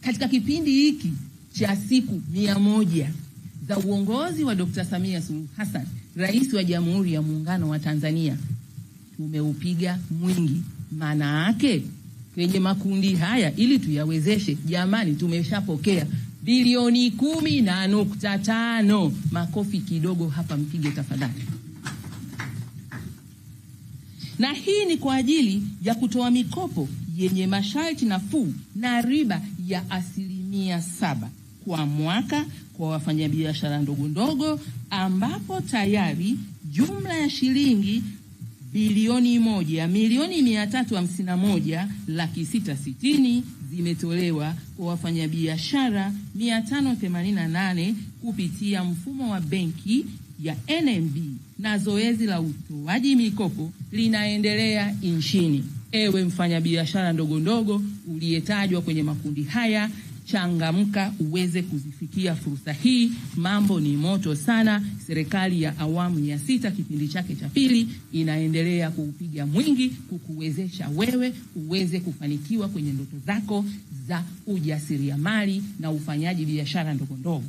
Katika kipindi hiki cha siku 100 za uongozi wa Dr. Samia Suluhu Hassan, Rais wa Jamhuri ya Muungano wa Tanzania, tumeupiga mwingi. Maana yake kwenye makundi haya ili tuyawezeshe, jamani, tumeshapokea bilioni 10.5. Makofi kidogo hapa, mpige tafadhali. Na hii ni kwa ajili ya kutoa mikopo yenye masharti nafuu na riba ya 7% kwa mwaka kwa wafanyabiashara ndogo ndogo, ambapo tayari jumla ya shilingi bilioni 1,351,660 zimetolewa kwa wafanyabiashara 588 kupitia mfumo wa benki ya NMB, na zoezi la utoaji mikopo linaendelea nchini. Ewe mfanyabiashara ndogo ndogo uliyetajwa kwenye makundi haya, changamka uweze kuzifikia fursa hii. Mambo ni moto sana. Serikali ya awamu ya 6 kipindi chake cha pili inaendelea kuupiga mwingi kukuwezesha wewe uweze kufanikiwa kwenye ndoto zako za ujasiriamali na ufanyaji biashara ndogo ndogo.